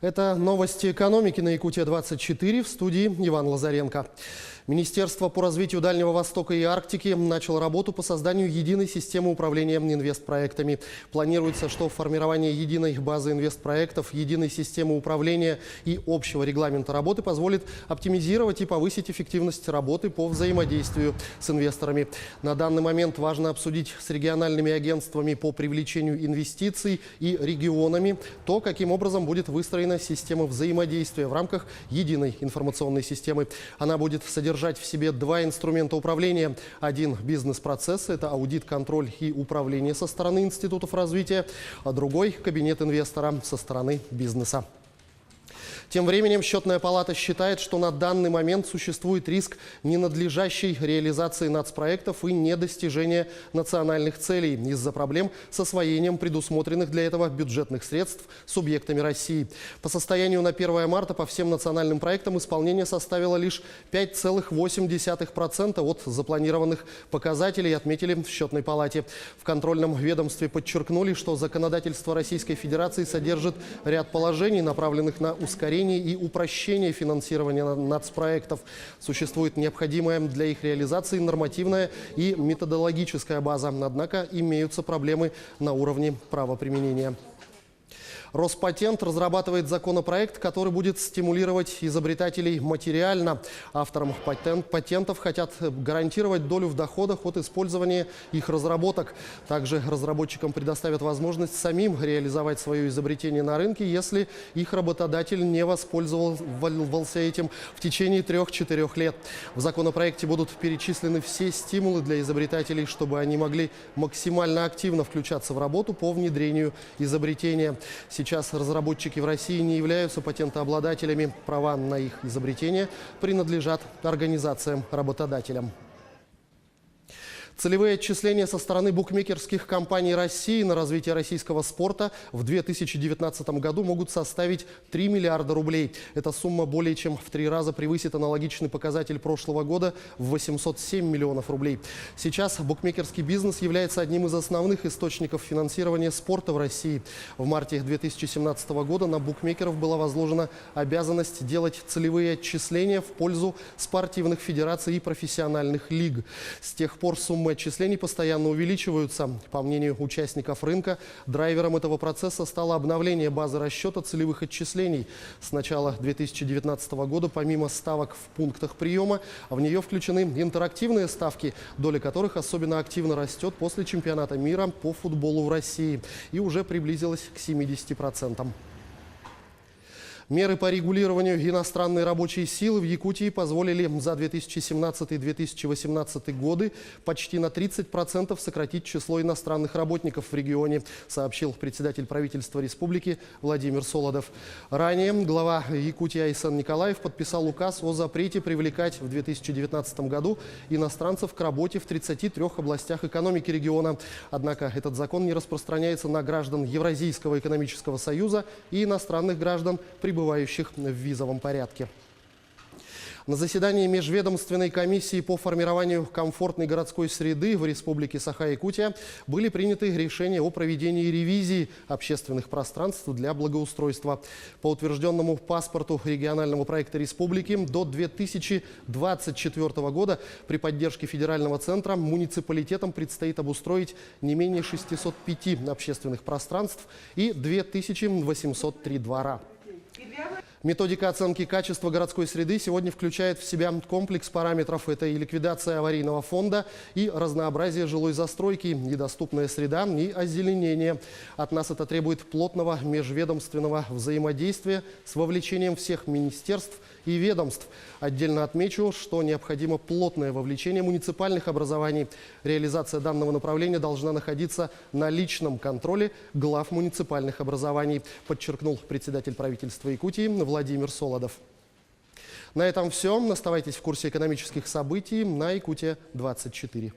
Это новости экономики на Якутия-24, в студии Иван Лазаренко. Министерство по развитию Дальнего Востока и Арктики начало работу по созданию единой системы управления инвестпроектами. Планируется, что формирование единой базы инвестпроектов, единой системы управления и общего регламента работы позволит оптимизировать и повысить эффективность работы по взаимодействию с инвесторами. На данный момент важно обсудить с региональными агентствами по привлечению инвестиций и регионами то, каким образом будет выстроена система взаимодействия в рамках единой информационной системы. Она будет содержать в себе два инструмента управления. Один – бизнес-процесс, это аудит, контроль и управление со стороны институтов развития, а другой – кабинет инвестора со стороны бизнеса. Тем временем Счетная палата считает, что на данный момент существует риск ненадлежащей реализации нацпроектов и недостижения национальных целей из-за проблем с освоением предусмотренных для этого бюджетных средств субъектами России. По состоянию на 1 марта по всем национальным проектам исполнение составило лишь 5,8% от запланированных показателей, отметили в Счетной палате. В контрольном ведомстве подчеркнули, что законодательство Российской Федерации содержит ряд положений, направленных на ускорение и упрощение финансирования нацпроектов. Существует необходимая для их реализации нормативная и методологическая база, однако имеются проблемы на уровне правоприменения. Роспатент разрабатывает законопроект, который будет стимулировать изобретателей материально. Авторам патентов хотят гарантировать долю в доходах от использования их разработок. Также разработчикам предоставят возможность самим реализовать свое изобретение на рынке, если их работодатель не воспользовался этим в течение 3-4 лет. В законопроекте будут перечислены все стимулы для изобретателей, чтобы они могли максимально активно включаться в работу по внедрению изобретения. Сейчас разработчики в России не являются патентообладателями. Права на их изобретение принадлежат организациям-работодателям. Целевые отчисления со стороны букмекерских компаний России на развитие российского спорта в 2019 году могут составить 3 миллиарда рублей. Эта сумма более чем в 3 раза превысит аналогичный показатель прошлого года в 807 миллионов рублей. Сейчас букмекерский бизнес является одним из основных источников финансирования спорта в России. В марте 2017 года на букмекеров была возложена обязанность делать целевые отчисления в пользу спортивных федераций и профессиональных лиг. С тех пор суммы отчислений постоянно увеличиваются. По мнению участников рынка, драйвером этого процесса стало обновление базы расчета целевых отчислений. С начала 2019 года помимо ставок в пунктах приема, в нее включены интерактивные ставки, доля которых особенно активно растет после чемпионата мира по футболу в России и уже приблизилась к 70%. Меры по регулированию иностранной рабочей силы в Якутии позволили за 2017-2018 годы почти на 30% сократить число иностранных работников в регионе, сообщил председатель правительства республики Владимир Солодов. Ранее глава Якутии Айсен Николаев подписал указ о запрете привлекать в 2019 году иностранцев к работе в 33 областях экономики региона. Однако этот закон не распространяется на граждан Евразийского экономического союза и иностранных граждан, прибывающих в визовом порядке. На заседании Межведомственной комиссии по формированию комфортной городской среды в Республике Саха-Якутия были приняты решения о проведении ревизии общественных пространств для благоустройства. По утвержденному паспорту регионального проекта республики до 2024 года при поддержке федерального центра муниципалитетам предстоит обустроить не менее 605 общественных пространств и 2803 двора. Методика оценки качества городской среды сегодня включает в себя комплекс параметров. Это и ликвидация аварийного фонда, и разнообразие жилой застройки, и доступная среда, и озеленение. От нас это требует плотного межведомственного взаимодействия с вовлечением всех министерств и ведомств. Отдельно отмечу, что необходимо плотное вовлечение муниципальных образований. Реализация данного направления должна находиться на личном контроле глав муниципальных образований, подчеркнул председатель правительства Якутии Владимир Солодов. На этом все. Оставайтесь в курсе экономических событий на Якутия-24.